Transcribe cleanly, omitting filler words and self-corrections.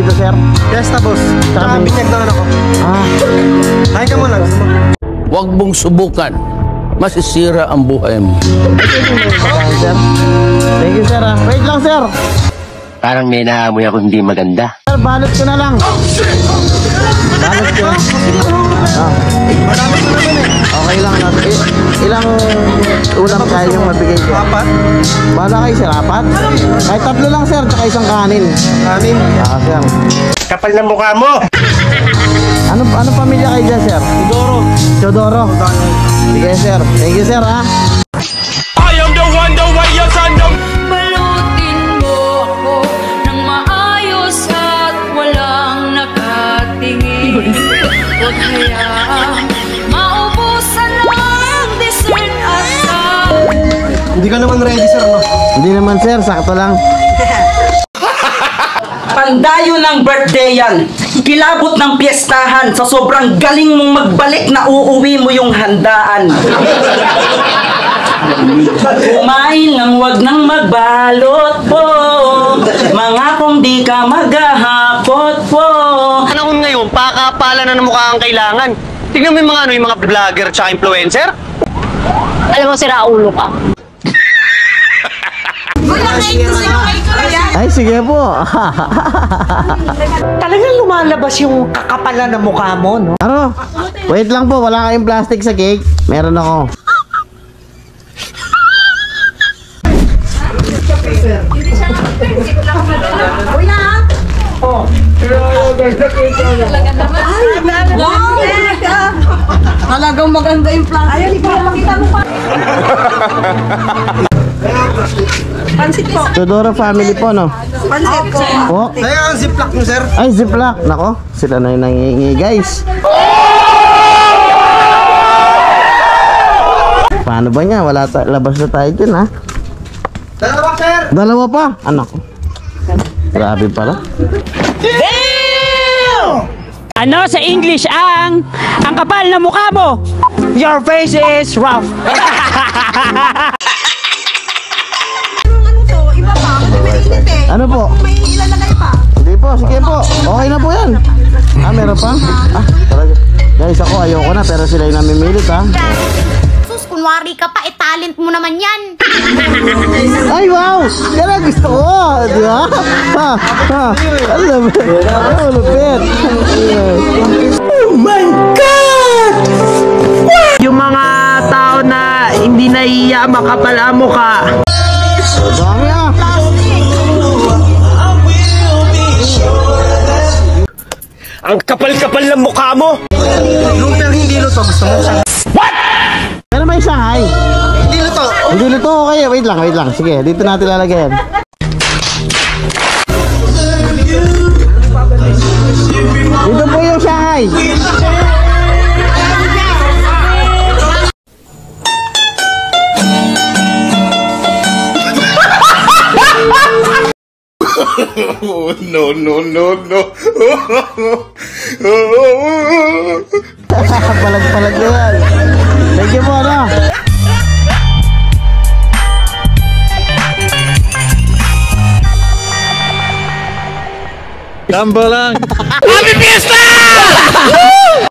dito, sir? Fiesta, boss. Tsaka binyag na ako. Ah. Kain ka muna. Huwag mong subukan. Masisira ang buhay mo. Sir. Thank you, sir. Wait lang, sir. Parang may naamoy ako hindi maganda. Sir, balot ko na lang. Balot ko na. Marami ko naman eh. Okay lang. Ilang ulam kaya yung mabigay ko? 4. Bahala kayo, sir. 4? Kahit 3 lang, sir. Tsaka isang kanin. Kanin. Sir. Kapal na mukha mo! Ano pamilya kayo dyan, sir? Teodoro. Sige, sir. Thank you, sir, ha? I am the one, the way your son don't... Balutin mo ako ng maayos at walang nakatingin. Huwag hayaang maubusan ng dessert at Hindi ka naman ready, sir, no? Hindi naman, sir. Sakto lang. Pandayo ng birthday yan. Kilabot ng piyestahan. Sa sobrang galing mong magbalik na uuwi mo yung handaan. Kumain lang, wag nang magbalot po. Mga kung di ka maghahakot po. Panahon ngayon, pakapala na ng mukha ang kailangan. Tingnan mo yung mga vlogger tsaka influencer. Alam mo, sira ulo ka. Ay, sige po. Talagang lumalabas yung kakapalan ng mukha mo, no? Ano? Wait lang po. Wala kayong plastic sa cake. Meron ako. Talagang maganda yung plastic. Ayaw, ikaw makita mo pa. Pansit po. Teodoro family po, no? Pansit po. Po. Kaya ang ziplock nyo, sir. Ay, ziplock. Nako, sila na yung nangingi, guys. Paano ba niya? Labas na tayo dyan, ha? Dalawa, sir. Dalawa pa? Anak ko. Grabe pala. Ano sa English ang kapal na mukha mo? Your face is rough. Ano to? Iba pa. Kasi mainit eh. Ano po? May ilalagay pa. Hindi po, sige po. Okay na po yan. Meron pa? Talaga. Guys, ako ayoko na pero sila yung namimilit, ha? Sus, kunwari ka pa, talent mo naman yan. Ay, wow! Yan ang gusto ko! Di ba? Alam mo. Lupit. Oh my God! Yung mga tao na hindi naiiya makapal ang mukha. Dami, ah! Ang kapal-kapal ng mukha mo! Yung pero hindi luto. Gusto mo siya. Pero may Shanghai. Hindi luto. Hindi luto, okay. Wait lang. Sige, dito natin lalagyan. Dito po yung Shanghai. No. Palag-palag na yan. Thank you po, ano? Gambo lang. Happy Fiesta!